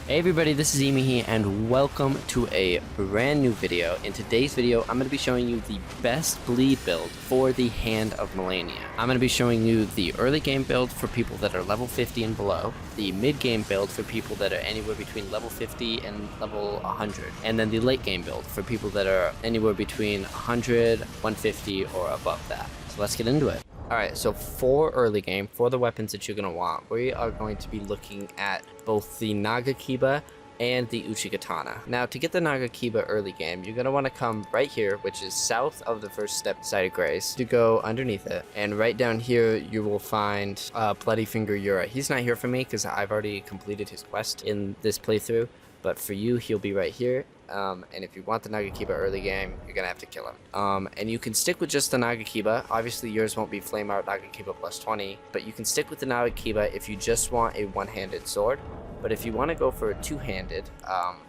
Hey everybody, this is Emehe and welcome to a brand new video. In today's video, I'm going to be showing you the best bleed build for the Hand of Melania. I'm going to be showing you the early game build for people that are level 50 and below, the mid game build for people that are anywhere between level 50 and level 100, and then the late game build for people that are anywhere between 100, 150 or above that. So let's get into it. Alright, so for early game, for the weapons that you're going to want, we are going to be looking at both the Nagakiba and the Uchigatana. Now, to get the Nagakiba early game, you're going to want to come right here, which is south of the first step side of Grace, to go underneath it. And right down here, you will find Bloody Finger Yura. He's not here for me because I've already completed his quest in this playthrough, but for you, he'll be right here. And if you want the Nagakiba early game, you're gonna have to kill him. And you can stick with just the Nagakiba. Obviously, yours won't be Flame Art Nagakiba plus 20, but you can stick with the Nagakiba if you just want a one-handed sword. But if you want to go for a two-handed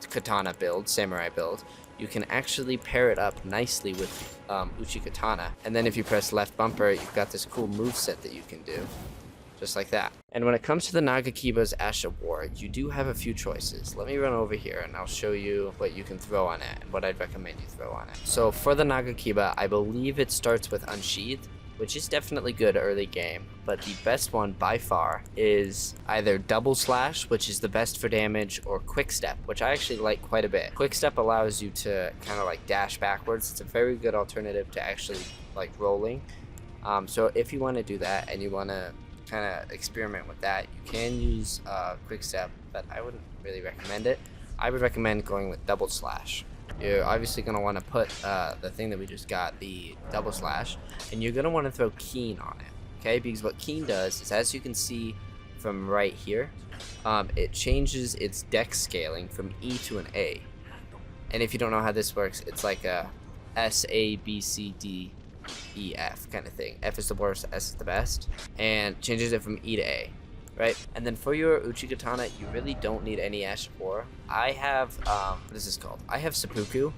katana build, samurai build, you can actually pair it up nicely with Uchigatana. And then if you press left bumper, you've got this cool moveset that you can do. Just like that. And when it comes to the Nagakiba's Ash of War, you do have a few choices. Let me run over here and I'll show you what you can throw on it and what I'd recommend you throw on it. So for the Nagakiba, I believe it starts with Unsheathed, which is definitely good early game, but the best one by far is either Double Slash, which is the best for damage, or Quick Step, which I actually like quite a bit. Quick Step allows you to kind of like dash backwards. It's a very good alternative to actually like rolling. So if you want to do that and you want to kind of experiment with that, you can use Quick Step, but I wouldn't really recommend it. I would recommend going with Double Slash. You're obviously going to want to put the thing that we just got, the Double Slash, and you're going to want to throw Keen on it, okay? Because what Keen does is, as you can see from right here, it changes its dex scaling from E to an A. And if you don't know how this works, it's like a S, A, B, C, D, E, F kind of thing. F is the worst, S is the best, and changes it from E to A, right? And then for your Uchigatana, you really don't need any Ash of War. I have, what is this called? I have Seppuku,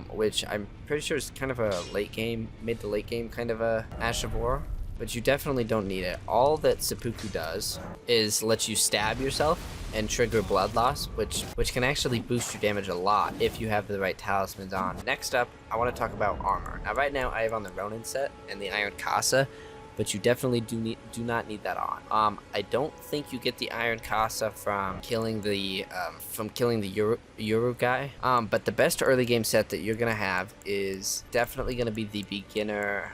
which I'm pretty sure is kind of a late game, mid to late game kind of a Ash of War, but you definitely don't need it. All that Seppuku does is let you stab yourself and trigger blood loss, which can actually boost your damage a lot if you have the right talismans on. Next up, I want to talk about armor. Now right now I have on the Ronin set and the Iron Casa, but you definitely do not need that on. I don't think you get the Iron Casa from killing the Yuru guy. But the best early game set that you're gonna have is definitely gonna be the beginner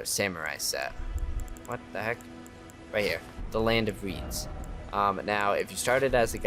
samurai set. What the heck? Right here, the Land of Reeds. Now, if you started as a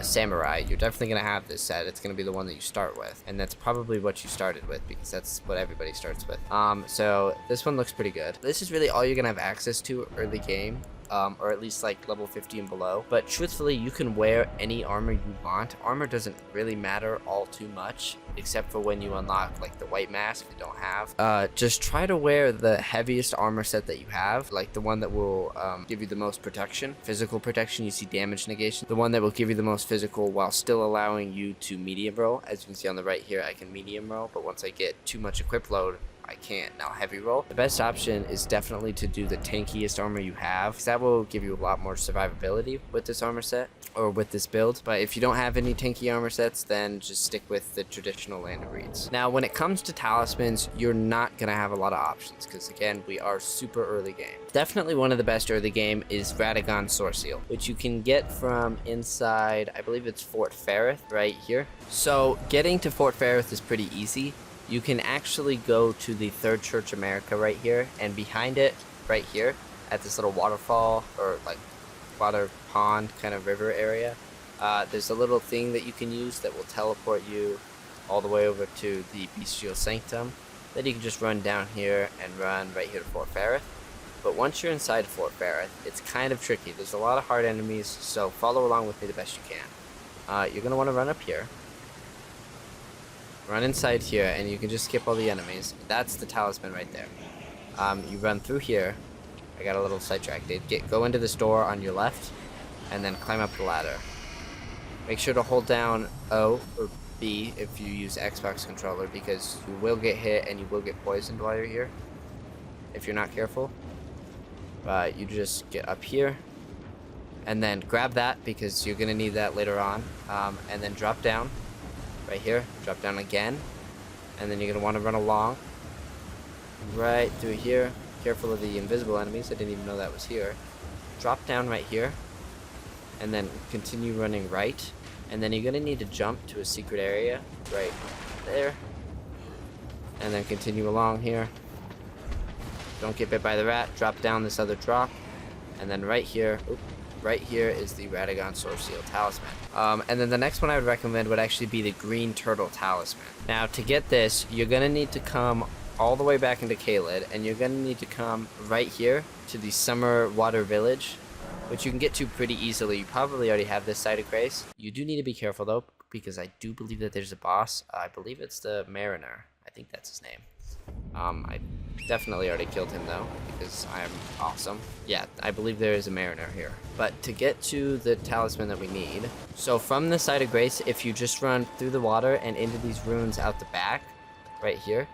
samurai, you're definitely gonna have this set. It's gonna be the one that you start with, and that's probably what you started with because that's what everybody starts with. So this one looks pretty good. This is really all you're gonna have access to early game. Or at least like level 50 and below. But truthfully, you can wear any armor you want. Armor doesn't really matter all too much, except for when you unlock like the white mask if you don't have. Just try to wear the heaviest armor set that you have, like the one that will give you the most protection, physical protection. You see damage negation, the one that will give you the most physical while still allowing you to medium roll. As you can see on the right here, I can medium roll, but once I get too much equip load, I can't now heavy roll. The best option is definitely to do the tankiest armor you have, because that will give you a lot more survivability with this armor set or with this build. But if you don't have any tanky armor sets, then just stick with the traditional Land of Reeds. Now when it comes to talismans, you're not gonna have a lot of options because again, we are super early game. Definitely one of the best early game is Radagon Sword Seal, which you can get from inside, I believe it's Fort Ferrith right here. So getting to Fort Ferrith is pretty easy. You can actually go to the Third Church America right here, and behind it, right here, at this little waterfall, or like water pond kind of river area, there's a little thing that you can use that will teleport you all the way over to the Bestial Sanctum. Then you can just run down here and run right here to Fort Ferrith. But once you're inside Fort Ferrith, it's kind of tricky. There's a lot of hard enemies, so follow along with me the best you can. You're going to want to run up here. Run inside here, and you can just skip all the enemies. That's the talisman right there. You run through here. I got a little sidetracked. Go into this door on your left, and then climb up the ladder. Make sure to hold down O or B if you use Xbox controller, because you will get hit and you will get poisoned while you're here if you're not careful. You just get up here, and then grab that because you're gonna need that later on. And then drop down right here, drop down again, and then you're gonna want to run along right through here. Careful of the invisible enemies. I didn't even know that was here. Drop down right here, and then continue running right, and then you're gonna need to jump to a secret area right there, and then continue along here. Don't get bit by the rat. Drop down this other drop, and then right here, right here is the Radagon Sword Seal Talisman. And then the next one I would recommend would actually be the Green Turtle Talisman. Now to get this, you're gonna need to come all the way back into Caelid, and you're gonna need to come right here to the Summer Water Village, which you can get to pretty easily. You probably already have this site of grace. You do need to be careful though, because I do believe that there's a boss. I believe it's the Mariner. I think that's his name. I definitely already killed him though, because I am awesome. Yeah, I believe there is a Mariner here. But to get to the talisman that we need, so from the site of grace, if you just run through the water and into these ruins out the back, right here,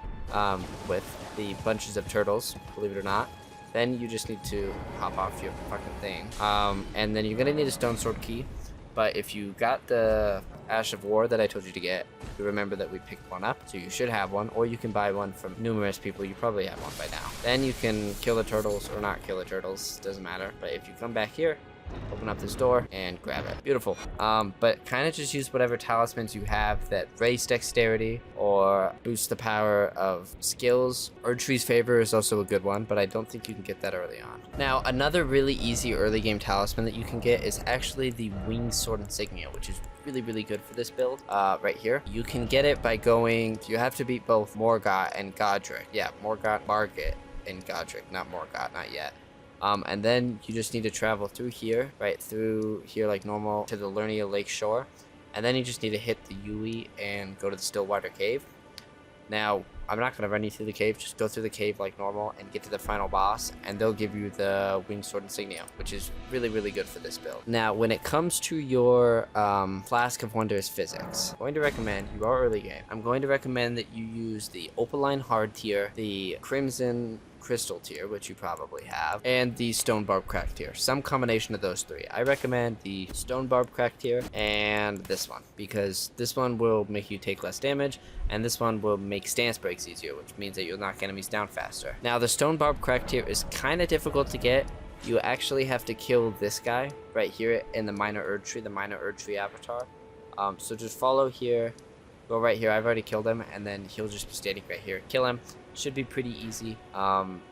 with the bunches of turtles, believe it or not, then you just need to hop off your fucking thing. And then you're gonna need a stone sword key. But if you got the Ash of War that I told you to get, you remember that we picked one up, so you should have one, or you can buy one from numerous people. You probably have one by now. Then you can kill the turtles, or not kill the turtles, doesn't matter. But if you come back here, open up this door and grab it. Beautiful. But kind of just use whatever talismans you have that raise dexterity or boost the power of skills. Erdtree's Favor is also a good one, but I don't think you can get that early on. Now, another really easy early game talisman that you can get is actually the Winged Sword Insignia, which is really good for this build. Right here. You can get it by going, you have to beat both Morgott and Godric. Yeah, Margit and Godric, not Morgott, not yet. And then you just need to travel through here, right through here like normal to the Lernia Lake shore. And then you just need to hit the Yui and go to the Stillwater Cave. Now, I'm not going to run you through the cave, just go through the cave like normal and get to the final boss, and they'll give you the Winged Sword Insignia, which is really good for this build. Now, when it comes to your Flask of Wondrous Physics, I'm going to recommend, you are early game, I'm going to recommend that you use the Opaline Hard tier, the Crimson Crystal tier, which you probably have, and the Stone Barb Crack tier. Some combination of those three. I recommend the Stone Barb Crack tier and this one, because this one will make you take less damage, and this one will make stance breaks easier, which means that you'll knock enemies down faster. Now, the Stone Barb Crack tier is kind of difficult to get. You actually have to kill this guy right here in the Minor Erdtree, the Minor Erdtree avatar. So just follow here, go right here. I've already killed him, and then he'll just be standing right here. Kill him. Should be pretty easy,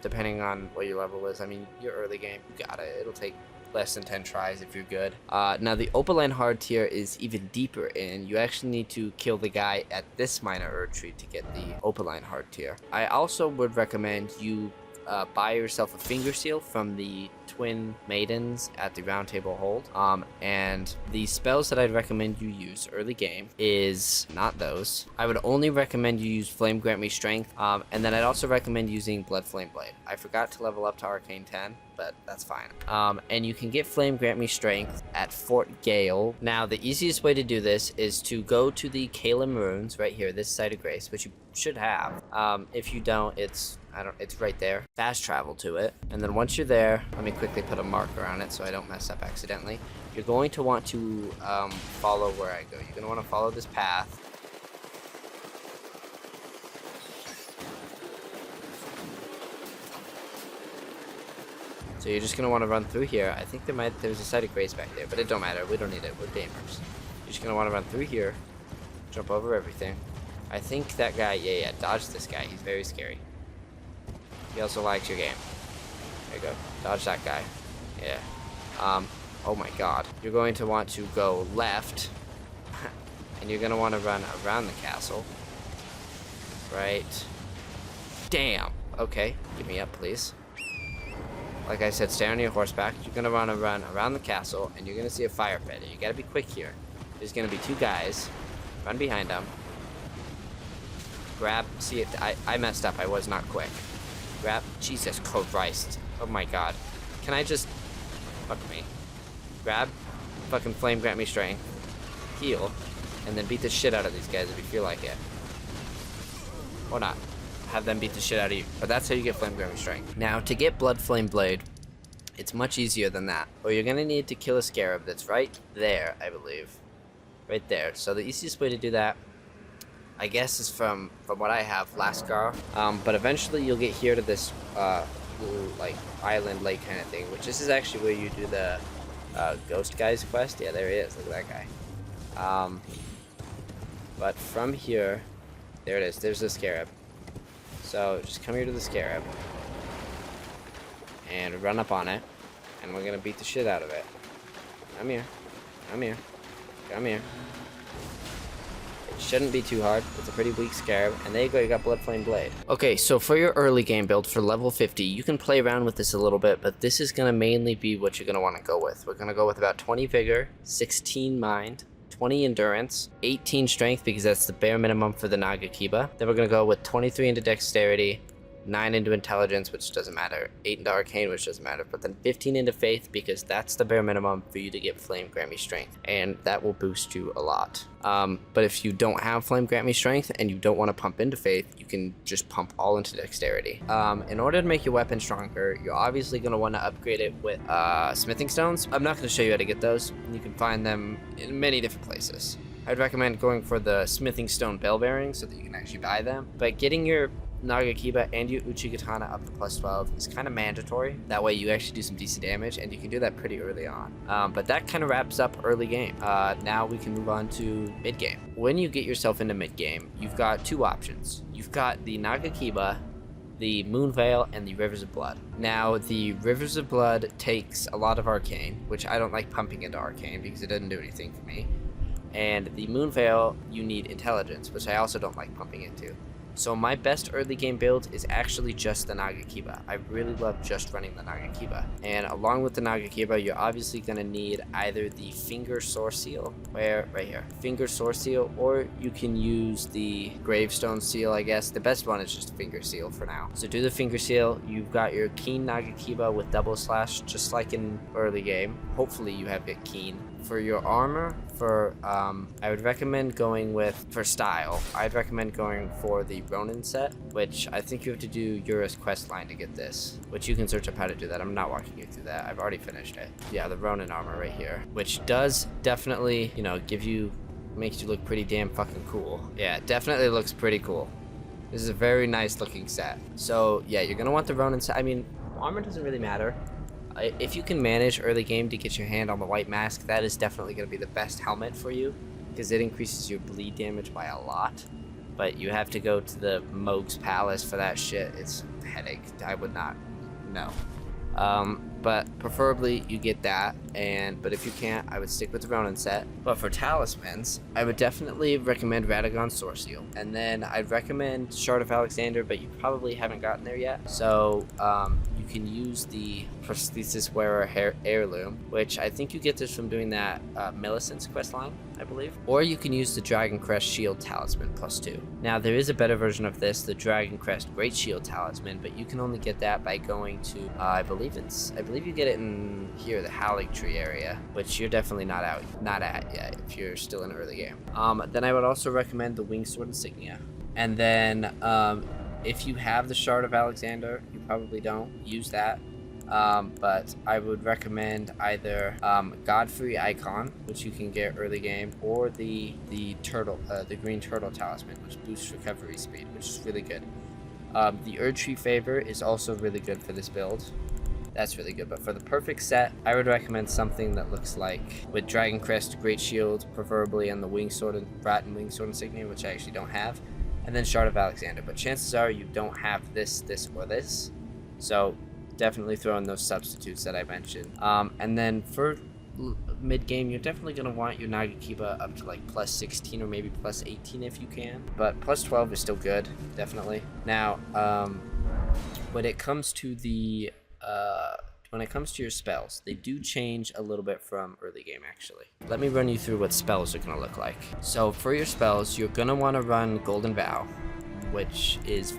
depending on what your level is. I mean, your early game, you got it. It'll take less than 10 tries if you're good. Now, the Opaline Hard tier is even deeper, and you actually need to kill the guy at this Minor Erdtree to get the Opaline Hard tier. I also would recommend you buy yourself a finger seal from the Twin Maidens at the Round Table Hold. And the spells that I'd recommend you use early game is not those. I would only recommend you use Flame Grant Me Strength, and then I'd also recommend using Blood Flame Blade. I forgot to level up to Arcane 10, but that's fine. And you can get Flame Grant Me Strength at Fort Gale. Now, the easiest way to do this is to go to the Caelid Ruins right here, this site of grace, which you should have. If you don't, it's right there. Fast travel to it, and then once you're there, let me quickly put a marker on it so I don't mess up accidentally. You're going to want to follow where I go. You're going to want to follow this path. So you're just going to want to run through here. I think there's a site of grace back there, but it don't matter. We don't need it. We're gamers. You're just going to want to run through here, jump over everything. I think that guy, yeah, dodge this guy. He's very scary. He also likes your game. There you go. Dodge that guy. Yeah. Oh my god. You're going to want to go left. And you're going to want to run around the castle. Right. Damn. Okay. Give me up, please. Like I said, stay on your horseback. You're going to want to run around the castle, and you're going to see a fire pit. And you got to be quick here. There's going to be two guys. Run behind them. Grab. See it. I messed up. I was not quick. Grab. Jesus Christ. Oh my god. Can I just... Fuck me. Grab. Fucking Flame Grant Me Strength. Heal. And then beat the shit out of these guys if you feel like it. Or not. Have them beat the shit out of you. But that's how you get Flame Grant Me Strength. Now, to get Blood Flame Blade, It's much easier than that. Or you're gonna need to kill a scarab that's right there, I believe. Right there. So the easiest way to do that, I guess, is from what I have, Flask. But eventually you'll get here to this little, like, island lake kind of thing, which this is actually where you do the ghost guy's quest. Yeah, there he is. Look at that guy. But from here, there it is. There's the scarab. So just come here to the scarab and run up on it, and we're gonna beat the shit out of it. Come here. Come here. Come here. It shouldn't be too hard. It's a pretty weak scarab. And there you go, you got Blood Flame Blade. Okay, so for your early game build for level 50, you can play around with this a little bit, but this is going to mainly be what you're going to want to go with. We're going to go with about 20 Vigor, 16 Mind, 20 Endurance, 18 Strength, because that's the bare minimum for the Nagakiba. Then we're going to go with 23 into Dexterity, 9 into Intelligence, which doesn't matter, 8 into Arcane, which doesn't matter, but then 15 into Faith, because that's the bare minimum for you to get Flame Grant Me Strength, and that will boost you a lot. But if you don't have Flame Grant Me Strength and you don't want to pump into Faith, you can just pump all into Dexterity. In order to make your weapon stronger, you're obviously going to want to upgrade it with Smithing Stones. I'm not going to show you how to get those. You can find them in many different places. I'd recommend going for the Smithing Stone Bell Bearings so that you can actually buy them. But getting your Nagakiba and your Uchigatana up to plus 12 is kind of mandatory. That way you actually do some decent damage, and you can do that pretty early on. But that kind of wraps up early game. Now we can move on to mid game. When you get yourself into mid game, you've got two options. You've got the Nagakiba, the Moonveil, and the Rivers of Blood. Now, the Rivers of Blood takes a lot of Arcane, which I don't like pumping into Arcane because it doesn't do anything for me. And the Moonveil, you need Intelligence, which I also don't like pumping into. So my best early game build is actually just the Nagakiba. I really love just running the Nagakiba. And along with the Nagakiba, you're obviously going to need either the Finger Source Seal, right here, Finger Source Seal, or you can use the Gravestone Seal, I guess. The best one is just Finger Seal for now. So do the Finger Seal. You've got your Keen Nagakiba with Double Slash, just like in early game. Hopefully you have it Keen. For your armor, I would recommend going with, for style, I'd recommend going for the Ronin set, which I think you have to do Yura's quest line to get this, which you can search up how to do that. I'm not walking you through that. I've already finished it. Yeah, the Ronin armor right here, which does definitely, you know, makes you look pretty damn fucking cool. Yeah, it definitely looks pretty cool. This is a very nice looking set. So yeah, you're gonna want the Ronin set. I mean, armor doesn't really matter. If you can manage early game to get your hand on the white mask, that is definitely going to be the best helmet for you, because it increases your bleed damage by a lot. But you have to go to the Moog's Palace for that shit. It's a headache. I would not. No. But preferably you get that, but if you can't, I would stick with the Ronin set. But for Talismans, I would definitely recommend Radagon's Source Seal. And then I'd recommend Shard of Alexander, but you probably haven't gotten there yet. So you can use the Prosthesis Wearer Heirloom, which I think you get this from doing that Millicent's questline, I believe. Or you can use the Dragon Crest Shield Talisman +2. Now there is a better version of this, the Dragon Crest Great Shield Talisman, but you can only get that by going to, I believe you get it in here, the Howling Tree area, which you're definitely not at yet if you're still in early game. Then I would also recommend the Winged Sword Insignia. And then if you have the Shard of Alexander, you probably don't use that. But I would recommend either Godfrey Icon, which you can get early game, or the turtle, the Green Turtle Talisman, which boosts recovery speed, which is really good. The Erdtree Favor is also really good for this build. That's really good. But for the perfect set, I would recommend something that looks like with Dragon Crest, Great Shield, preferably, and the Winged Sword and Winged Sword Insignia, which I actually don't have, and then Shard of Alexander. But chances are you don't have this, or this. So definitely throw in those substitutes that I mentioned. And then for mid-game, you're definitely going to want your Nagakiba up to like +16 or maybe +18 if you can. But +12 is still good, definitely. Now, when it comes to your spells, they do change a little bit from early game, actually. Let me run you through what spells are going to look like. So for your spells, you're going to want to run Golden Vow, which is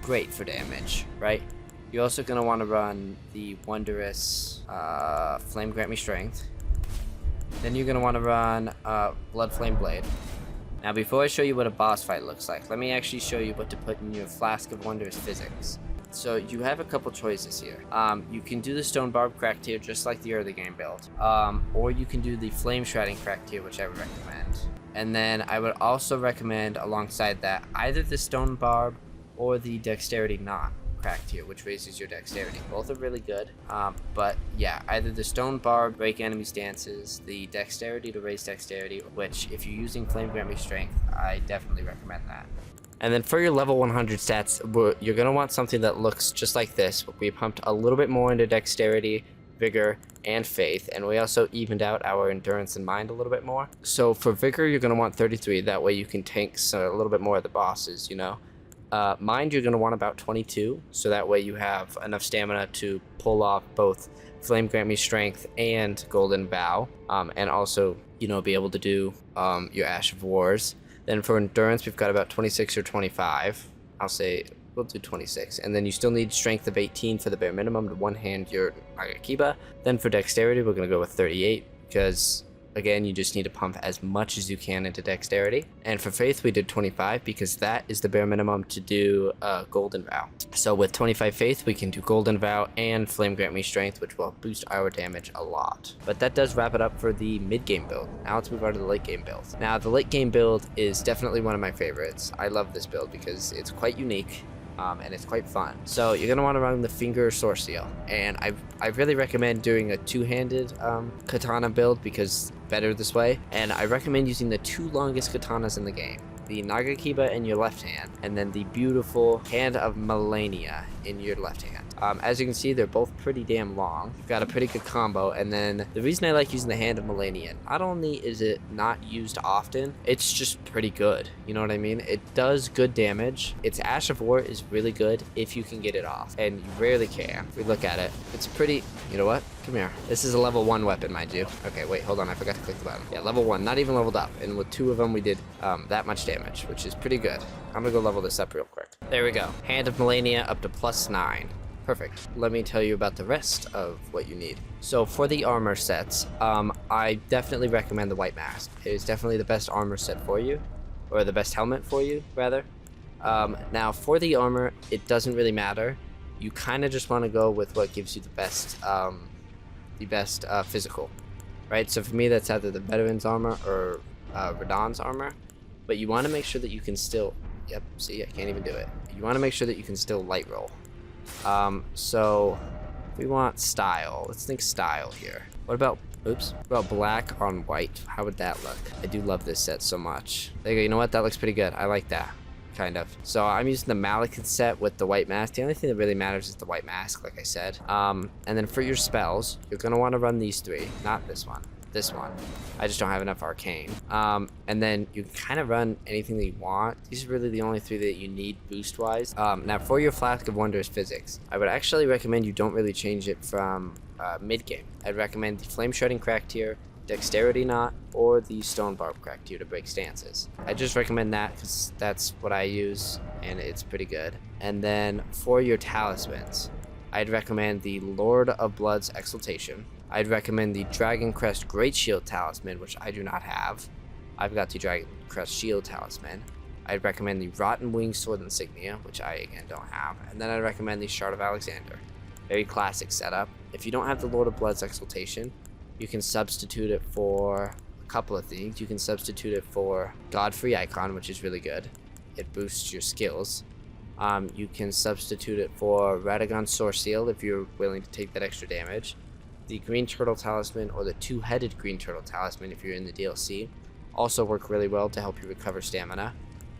great for damage, right? You're also going to want to run the wondrous Flame Grant Me Strength. Then you're going to want to run Blood Flame Blade. Now before I show you what a boss fight looks like, let me actually show you what to put in your Flask of Wondrous Physics. So you have a couple choices here. You can do the Stone Barb cracked tier just like the early game build, or you can do the Flame Shrouding cracked tier, which I would recommend. And then I would also recommend alongside that either the Stone Barb or the Dexterity Knot cracked tier, which raises your dexterity. Both are really good, but yeah, either the Stone Barb, break enemy stances, the Dexterity to raise dexterity, which if you're using Flame Grant Me Strength, I definitely recommend that. And then for your level 100 stats, you're going to want something that looks just like this. We pumped a little bit more into dexterity, vigor, and faith, and we also evened out our endurance and mind a little bit more. So for vigor, you're going to want 33. That way you can tank a little bit more of the bosses, you know. Mind, you're going to want about 22, so that way you have enough stamina to pull off both Flame Grant Me Strength and Golden Vow, and also, you know, be able to do your Ash of Wars. Then for endurance, we've got about 26 or 25. I'll say we'll do 26. And then you still need strength of 18 for the bare minimum to one-hand your Nagakiba. Then for dexterity, we're going to go with 38 because, again, you just need to pump as much as you can into dexterity. And for faith, we did 25 because that is the bare minimum to do Golden Vow. So with 25 faith, we can do Golden Vow and Flame Grant Me Strength, which will boost our damage a lot. But that does wrap it up for the mid-game build. Now let's move on to the late-game build. Now, the late-game build is definitely one of my favorites. I love this build because it's quite unique. And it's quite fun. So you're going to want to run the Finger Sword Seal, and I really recommend doing a two-handed katana build because better this way, and I recommend using the two longest katanas in the game, the Nagakiba in your left hand, and then the beautiful Hand of Melania in your left hand. As you can see, they're both pretty damn long. You've got a pretty good combo, and then the reason I like using the Hand of Melania, not only is it not used often, it's just pretty good. You know what I mean? It does good damage. Its Ash of War is really good if you can get it off, and you rarely can. If we look at it, it's pretty, you know what? Come here. This is a level 1 weapon, mind you. Okay, wait, hold on, I forgot to click the button. Yeah, level 1, not even leveled up, and with 2 of them we did that much damage, which is pretty good. I'm gonna go level this up real quick. There we go. Hand of Melania up to +9. Perfect. Let me tell you about the rest of what you need. So for the armor sets, I definitely recommend the White Mask. It is definitely the best armor set for you, or the best helmet for you, rather. Now for the armor, it doesn't really matter. You kind of just want to go with what gives you the best physical, right? So for me, that's either the Veteran's armor or Radahn's armor, but you want to make sure that you can still, yep, see, I can't even do it. You want to make sure that you can still light roll. So we want style. Let's think style here. What about, oops, what about black on white? How would that look? I do love this set so much. There you go. You know what? That looks pretty good. I like that. Kind of. So I'm using the Malekith set with the White Mask. The only thing that really matters is the White Mask, like I said. And then for your spells, you're going to want to run these 3, not this one. This one. I just don't have enough arcane. And then you can kind of run anything that you want. These are really the only 3 that you need boost wise. Now for your Flask of Wondrous Physics, I would actually recommend you don't really change it from mid game. I'd recommend the Flame Shredding crack tier, Dexterity Knot, or the Stone Barb crack tier to break stances. I just recommend that because that's what I use and it's pretty good. And then for your talismans, I'd recommend the Lord of Blood's Exaltation. I'd recommend the Dragon Crest Great Shield Talisman, which I do not have. I've got the Dragon Crest Shield Talisman. I'd recommend the Rotten Wing Sword Insignia, which I, again, don't have. And then I'd recommend the Shard of Alexander. Very classic setup. If you don't have the Lord of Blood's Exaltation, you can substitute it for a couple of things. You can substitute it for Godfrey Icon, which is really good. It boosts your skills. You can substitute it for Radagon Sword Seal if you're willing to take that extra damage. The Green Turtle Talisman or the Two-Headed Green Turtle Talisman if you're in the DLC also work really well to help you recover stamina.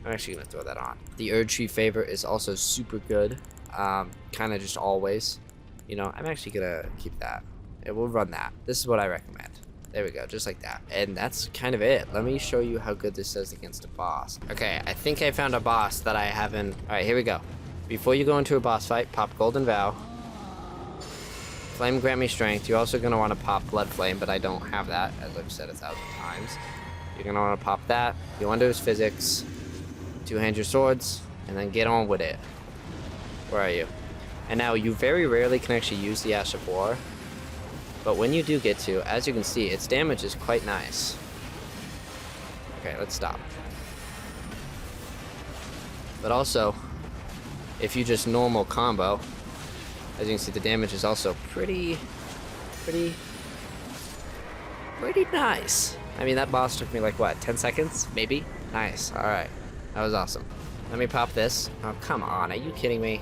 I'm actually going to throw that on. The Erdtree Favor is also super good, kind of just always. You know, I'm actually going to keep that. It will run that. This is what I recommend. There we go, just like that. And that's kind of it. Let me show you how good this does against a boss. Okay, I think I found a boss that I haven't... Alright, here we go. Before you go into a boss fight, pop Golden Vow. Flame Grant Me Strength. You're also going to want to pop Blood Flame, but I don't have that, as I've said 1,000 times. You're going to want to pop that. Go under his physics. Two-hand your swords, and then get on with it. Where are you? And now, you very rarely can actually use the Ash of War. But when you do get to, as you can see, its damage is quite nice. Okay, let's stop. But also, if you just normal combo, as you can see, the damage is also pretty nice. I mean, that boss took me like, what, 10 seconds? Maybe? Nice. Alright. That was awesome. Let me pop this. Oh, come on. Are you kidding me?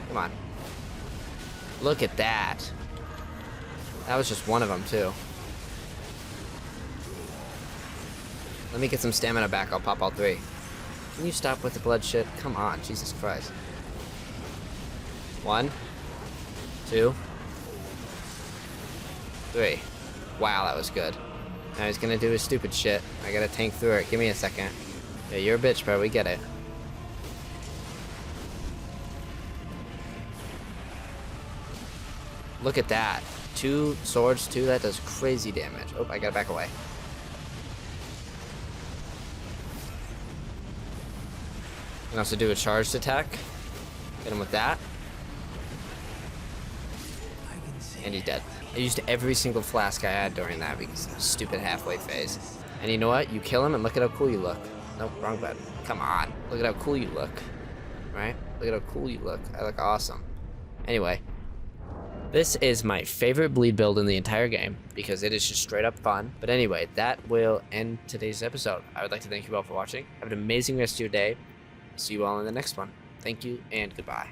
Come on. Look at that. That was just one of them, too. Let me get some stamina back. I'll pop all three. Can you stop with the blood shit? Come on. Jesus Christ. 1, 2, 3. Wow, that was good. Now he's gonna do his stupid shit. I gotta tank through it. Give me a second. Yeah, you're a bitch, bro. We get it. Look at that. 2 swords, 2. That does crazy damage. Oh, I gotta back away. I can also do a charged attack. Hit him with that. And he's dead. I used every single flask I had during that because of the stupid halfway phase. And you know what? You kill him and look at how cool you look. Nope, wrong button. Come on. Look at how cool you look. Right? Look at how cool you look. I look awesome. Anyway. This is my favorite bleed build in the entire game because it is just straight up fun. But anyway, that will end today's episode. I would like to thank you all for watching. Have an amazing rest of your day. See you all in the next one. Thank you and goodbye.